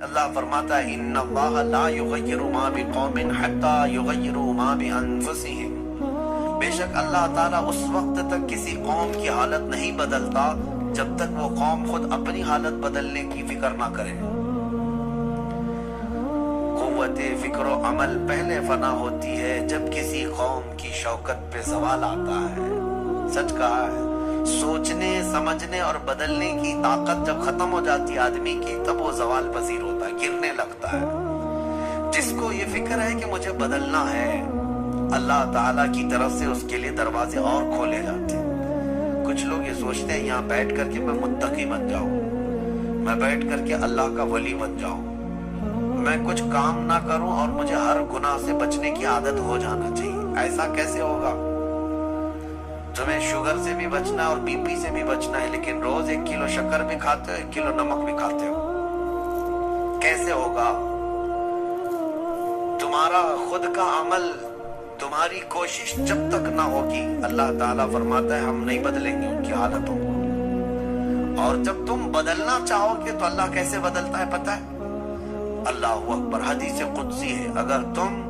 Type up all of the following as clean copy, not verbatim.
اللہ فرماتا ہے ان اللہ لا یغیر ما بقوم حتی یغیروا ما بانفسہم، بے شک اللہ تعالیٰ اس وقت تک کسی قوم کی حالت نہیں بدلتا جب تک وہ قوم خود اپنی حالت بدلنے کی فکر نہ کرے۔ قوت فکر و عمل پہلے فنا ہوتی ہے جب کسی قوم کی شوکت پہ زوال آتا ہے۔ سچ کہا ہے، سوچنے سمجھنے اور بدلنے کی طاقت جب ختم ہو جاتی ہے آدمی کی، تب وہ زوال پذیر ہوتا ہے، گرنے لگتا ہے۔ جس کو یہ فکر ہے کہ مجھے بدلنا ہے، اللہ تعالیٰ کی طرف سے اس کے لیے دروازے اور کھولے جاتے ہیں۔ کچھ لوگ یہ سوچتے ہیں یہاں بیٹھ کر کے میں متقی بن جاؤں، میں بیٹھ کر کے اللہ کا ولی بن جاؤں، میں کچھ کام نہ کروں اور مجھے ہر گناہ سے بچنے کی عادت ہو جانا چاہیے۔ ایسا کیسے ہوگا؟ تمہیں شوگر سے بھی بچنا ہے اور بی پی سے بھی بچنا ہے، لیکن روز 1 کلو شکر بھی کھاتے ہو، 1 کلو نمک بھی کھاتے ہو، کیسے ہوگا؟ تمہارا خود کا عمل، تمہاری کوشش جب تک نہ ہوگی، اللہ تعالیٰ فرماتا ہے ہم نہیں بدلیں گے ان کی حالتوں کو۔ اور جب تم بدلنا چاہو گے تو اللہ کیسے بدلتا ہے پتہ ہے؟ اللہ اکبر، حدیث قدسی ہے، اگر تم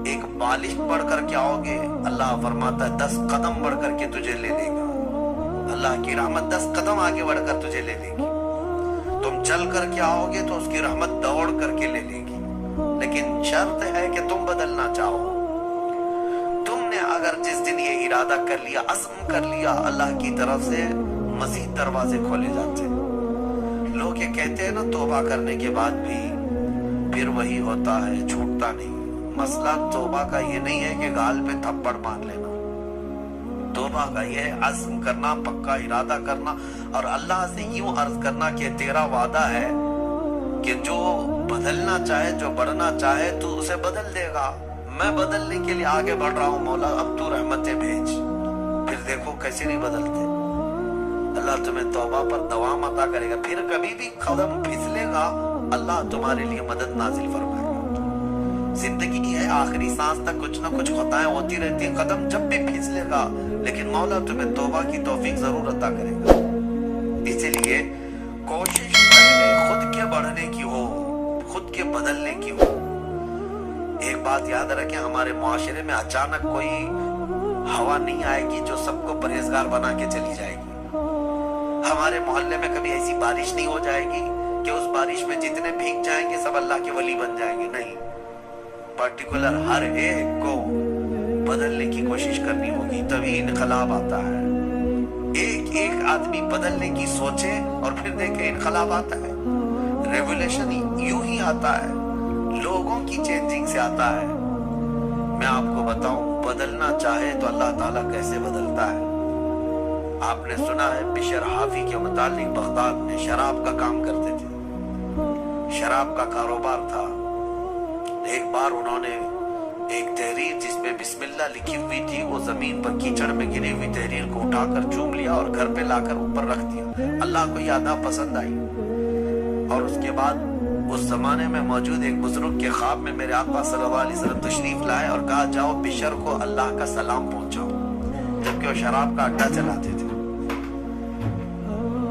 ایک بالش بڑھ کر کے آؤ گے، اللہ فرماتا ہے 10 قدم بڑھ کر کے تجھے لے لے گا۔ اللہ کی رحمت 10 قدم آگے بڑھ کر تجھے لے لے گی۔ تم چل کر کے آؤ گے تو اس کی رحمت دوڑ کر کے لے لے گی، لیکن شرط ہے کہ تم بدلنا چاہو۔ تم نے اگر جس دن یہ ارادہ کر لیا، عزم کر لیا، اللہ کی طرف سے مزید دروازے کھولے جاتے ہیں۔ لوگ یہ کہتے ہیں نا توبہ کرنے کے بعد بھی پھر وہی ہوتا ہے، چھوٹتا نہیں۔ مسئلہ توبہ کا یہ نہیں ہے کہ گال پہ تھپڑ مار لینا، توبہ کا یہ ہے عزم کرنا، پکا ارادہ کرنا، اور اللہ سے یوں عرض کرنا کہ تیرا وعدہ ہے کہ جو بدلنا چاہے، جو بڑھنا چاہے تو اسے بدل دے گا۔ میں بدلنے کے لیے آگے بڑھ رہا ہوں، مولا اب تو رحمتیں بھیج۔ پھر دیکھو کیسے نہیں بدلتے۔ اللہ تمہیں توبہ پر دوام عطا کرے گا، پھر کبھی بھی قدم پھسلے گا اللہ تمہارے لیے مدد نازل فرمائے گا۔ زندگی ہے، آخری سانس تک کچھ نہ کچھ خطائیں ہوتی رہتی ہیں، قدم جب بھی پھسلے گا لیکن مولا تمہیں توبہ کی توفیق ضرور عطا کرے گا۔ اسی لیے کوشش پہلے خود کے بڑھنے کی ہو، خود کے بدلنے کی ہو۔ ایک بات یاد رکھیں، ہمارے معاشرے میں اچانک کوئی ہوا نہیں آئے گی جو سب کو پرہیزگار بنا کے چلی جائے گی۔ ہمارے محلے میں کبھی ایسی بارش نہیں ہو جائے گی کہ اس بارش میں جتنے بھیگ جائیں گے سب اللہ کے ولی بن جائیں گے، نہیں۔ پرٹیکولر ہر ایک کو بدلنے کی کوشش کرنی ہوگی، تبھی انقلاب آتا ہے۔ ایک ایک آدمی بدلنے کی سوچے اور پھر دیکھے انقلاب آتا ہے۔ ریولیوشن یوں ہی آتا ہے، لوگوں کی چینجنگ سے آتا ہے۔ میں آپ کو بتاؤں، بدلنا چاہے تو اللہ تعالیٰ کیسے بدلتا ہے۔ آپ نے سنا ہے بشر حافی کے متعلق، بغداد میں شراب کا کام کرتے تھے، شراب کا کاروبار تھا۔ ایک بار انہوں نے ایک تحریر جس پہ بسم اللہ لکھی ہوئی تھی، وہ زمین پر کیچڑ میں گری ہوئی تحریر کو اٹھا کر چوم لیا اور گھر پہ لا کر اوپر رکھ دیا۔ اللہ کو یہ ادا پسند آئی، اور اس کے بعد اس زمانے میں موجود ایک بزرگ کے خواب میں میرے آقا صلی اللہ علیہ وسلم تشریف لائے اور کہا جاؤ بشر کو اللہ کا سلام پہنچاؤ، جبکہ وہ شراب کا اڈا چلاتے تھے۔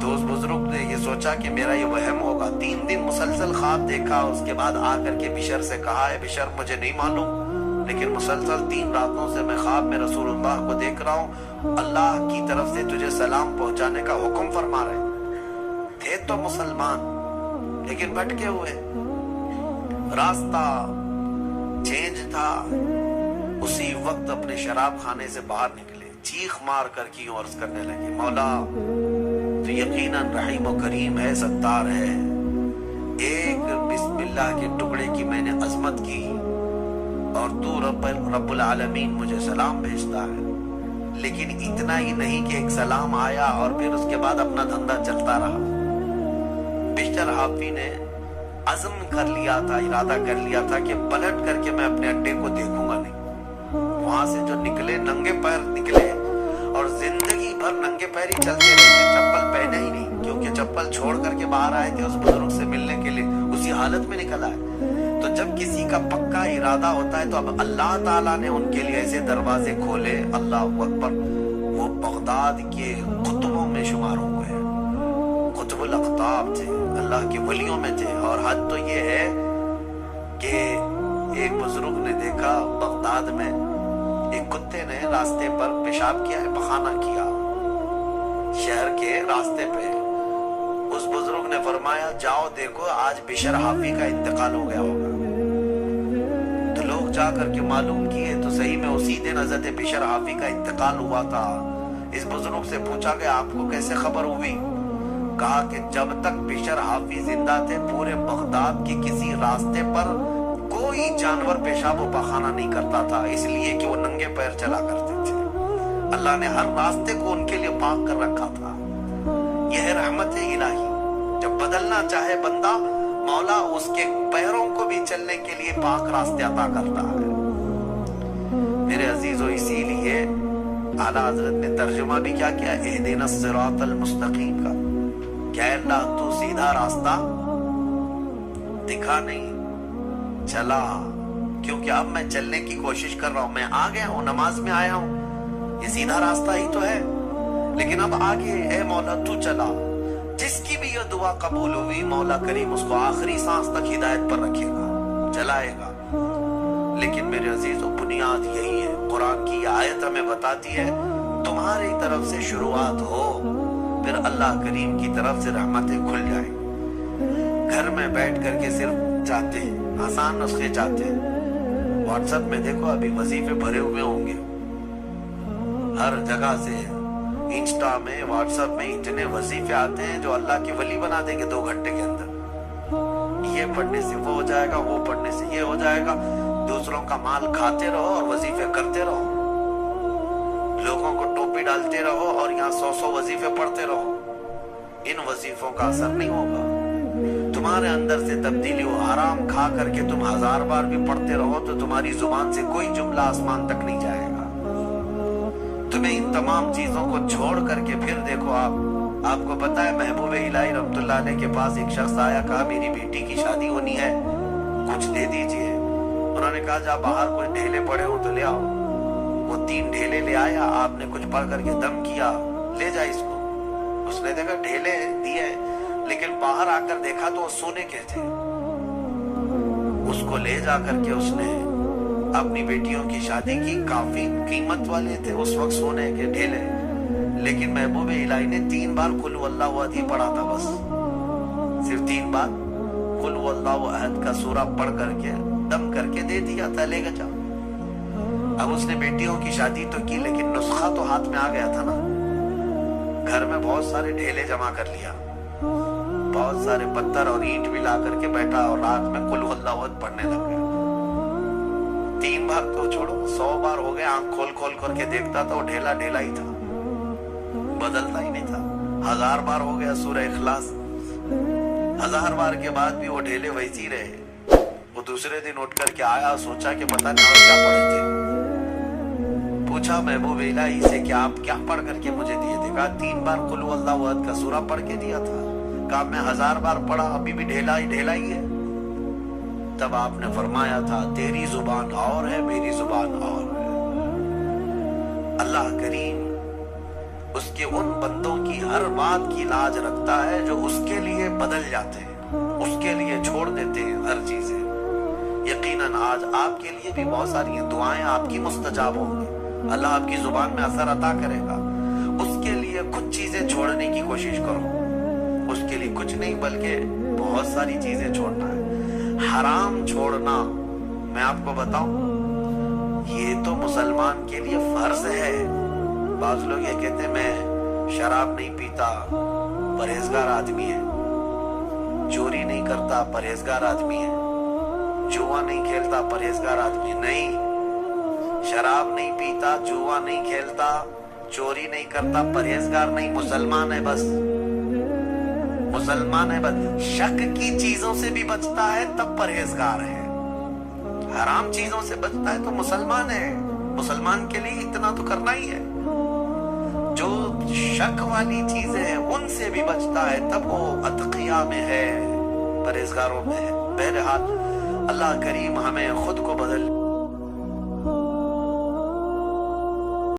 تو اس بزرگ نے یہ سوچا کہ میرا یہ وہم ہوگا، 3 دن مسلسل خواب دیکھا، اس کے بعد آ کر کے بشر سے کہا ہے بشر مجھے نہیں معلوم، لیکن مسلسل 3 راتوں سے میں خواب میں رسول اللہ کو دیکھ رہا ہوں، اللہ کی طرف سے تجھے سلام پہنچانے کا حکم فرما رہے تھے۔ تو مسلمان لیکن بھٹکے ہوئے، راستہ چینج تھا۔ اسی وقت اپنے شراب خانے سے باہر نکلے، چیخ مار کر کی عرض کرنے لگے، مولا تو یقیناً رحیم و کریم ہے، ستار ہے، ایک بسم اللہ کے ٹکڑے کی میں نے عظمت کی اور تو رب العالمین مجھے سلام بھیجتا ہے، لیکن اتنا ہی نہیں کہ ایک سلام آیا اور پھر اس کے بعد اپنا دھندا چلتا رہا۔ بشر حافی نے عزم کر لیا تھا، ارادہ کر لیا تھا کہ پلٹ کر کے میں اپنے اڈے کو دیکھوں گا نہیں۔ وہاں سے جو نکلے ننگے پیر نکلے اور زندگی بھر ننگے پیر ہی چلتے رہے، چپل پہنے ہی نہیں، کیونکہ چپل چھوڑ کر کے باہر آئے تھے اس بزرگ سے ملنے کے لیے، اسی حالت میں نکل آئے۔ تو جب کسی کا پکا ارادہ ہوتا ہے تو اب اللہ تعالیٰ نے ان کے لیے ایسے دروازے کھولے، اللہ اکبر، وہ بغداد کے قطبوں میں شمار ہوئے، قطب الاقطاب تھے۔ اللہ کے ولیوں میں تھے. اور حد تو یہ ہے کہ ایک بزرگ نے دیکھا بغداد میں ایک کتے نے راستے پر پیشاب کیا ہے، پخانہ کیا شہر کے راستے پہ. اس بزرگ نے فرمایا جاؤ دیکھو آج بشر حافی کا انتقال ہو گیا ہوگا. تو لوگ جا کر کے معلوم کیے تو صحیح میں اسی دن حضرت بشر حافی کا انتقال ہوا تھا. اس بزرگ سے پوچھا کہ آپ کو کیسے خبر ہوئی؟ کہا کہ جب تک بشر حافی زندہ تھے پورے بغداد کے کسی راستے پر کوئی جانور پیشاب و پخانہ نہیں کرتا تھا، اس لیے کہ وہ ننگے پیر چلا کرتے تھے. اللہ نے ہر راستے کو ان کے لیے پاک کر رکھا تھا. یہ ہے رحمت الہی. جب بدلنا چاہے بندہ، مولا اس کے پیروں کو بھی چلنے کے لیے پاک راستے عطا کرتا ہے. میرے عزیزو، اسی لیے اعلیٰ حضرت نے ترجمہ بھی کیا کیا، اہدنا الصراط المستقیم کا. کیا اللہ تو سیدھا راستہ دکھا نہیں، چلا. کیونکہ اب میں چلنے کی کوشش کر رہا ہوں، میں آ گیا ہوں، نماز میں آیا ہوں، یہ سیدھا راستہ ہی تو ہے. لیکن اب آگے اے مولا تو چلا. جس کی بھی یہ دعا قبول ہوئی مولا کریم اس کو آخری سانس تک ہدایت پر رکھے گا، چلائے گا. لیکن میرے عزیزو، بنیاد یہی ہے. قرآن کی آیت ہمیں بتاتی ہے تمہاری طرف سے شروعات ہو، پھر اللہ کریم کی طرف سے رحمتیں کھل جائیں. گھر میں بیٹھ کر کے صرف چاہتے ہیں آسان نسخے چاہتے ہیں. واٹس ایپ میں دیکھو ابھی وظیفے بھرے ہوئے ہوں گے ہر جگہ سے. انسٹا میں، واٹس ایپ میں اتنے وظیفے آتے ہیں جو اللہ کے ولی بنا دیں گے 2 گھنٹے کے اندر. یہ پڑھنے سے وہ ہو جائے گا، وہ پڑھنے سے یہ ہو جائے گا. دوسروں کا مال کھاتے رہو اور وظیفے کرتے رہو. لوگوں کو ٹوپی ڈالتے رہو اور یہاں 100 وظیفے پڑھتے رہو. ان وظیفوں کا اثر نہیں ہوگا. تمہارے اندر سے تبدیلی ہو. حرام کھا کر کے تم 1000 بار بھی پڑھتے رہو تو تمہاری زبان سے کوئی جملہ آسمان تک نہیں جائے گا. تمہیں ان تمام چیزوں کو چھوڑ کر کے پھر دیکھو. آپ کو پتا ہے محبوب الہی رحمت اللہ علیہ کے پاس ایک شخص آیا، کہا میری بیٹی کی شادی ہونی ہے، کچھ دے دیجئے. انہوں نے کہا جا باہر کوئی ڈھیلے پڑے ہو تو لے آؤ. وہ 3 ڈھیلے لے آیا. آپ نے کچھ پڑھ کر کے دم کیا، لے جا اس کو. اس نے دیکھا ڈھیلے دیے، لیکن باہر آ کر دیکھا تو وہ سونے کے تھے. اس کو لے جا کر کے اس نے اپنی بیٹیوں کی شادی کی. کافی قیمت والے تھے اس وقت سونے کے ڈھیلے، لیکن محبوب الہی نے 3 بار قل هو اللہ احد پڑھا تھا. بس صرف 3 بار قل هو اللہ احد کا سورہ پڑھ کر کے دم کر کے دے دیا تھا، لے گا جا. اب اس نے بیٹیوں کی شادی تو کی، لیکن نسخہ تو ہاتھ میں آ گیا تھا نا. گھر میں بہت سارے ڈھیلے جمع کر لیا، بہت سارے پتھر اور اینٹ بھی لا کر کے بیٹھا اور رات میں قل هو اللہ احد پڑھنے لگ گیا. 3 بار تو چھوڑو، 100 بار ہو گئے. آنکھ کھول کھول کر کے دیکھتا تھا وہ ڈھیلا ڈھیلا ہی تھا، بدلتا ہی نہیں تھا. 1000 بار ہو گیا سورہ اخلاص، 1000 بار کے بعد بھی وہ ڈھیلے ویسی رہے. وہ دوسرے دن اٹھ کر کے آیا، سوچا کہ پتہ نہیں اور کیا پڑھے تھے. پوچھا محبوب الہی سے کہ آپ کیا پڑھ کر کے مجھے دیے تھے؟ کہا 3 بار قل هو اللہ احد کا سورہ پڑھ کے دیا تھا. کہا میں 1000 بار پڑھا ابھی بھی ڈھیلا ہی ہے. تب آپ نے فرمایا تھا تیری زبان اور ہے، میری زبان اور ہے. اللہ کریم اس کے ان بندوں کی ہر بات کی لاج رکھتا ہے جو اس کے لیے بدل جاتے ہیں، اس کے لیے چھوڑ دیتے ہیں ہر چیزیں. یقیناً آج آپ کے لیے بھی بہت ساری دعائیں آپ کی مستجاب ہوں گی. اللہ آپ کی زبان میں اثر عطا کرے گا. اس کے لیے کچھ چیزیں چھوڑنے کی کوشش کرو. اس کے لیے کچھ نہیں بلکہ بہت ساری چیزیں چھوڑنا ہے. حرام چھوڑنا، میں آپ کو بتاؤں، یہ تو مسلمان کے لیے فرض ہے. بعض لوگ یہ کہتے ہیں میں شراب نہیں پیتا، پرہیزگار آدمی ہے. چوری نہیں کرتا، پرہیزگار آدمی ہے. جوا نہیں کھیلتا، پرہیزگار آدمی نہیں. شراب نہیں پیتا، جوا نہیں کھیلتا، چوری نہیں کرتا، پرہیزگار نہیں، مسلمان ہے. بس مسلمان ہے. بس شک کی چیزوں سے بھی بچتا ہے تب پرہیزگار ہے. حرام چیزوں سے بچتا ہے تو مسلمان ہے. مسلمان کے لیے اتنا تو کرنا ہی ہے. جو شک والی چیزیں ہیں ان سے بھی بچتا ہے تب وہ اتقیاء میں ہے، پرہیزگاروں میں ہے. بہرحال اللہ کریم ہمیں خود کو بدل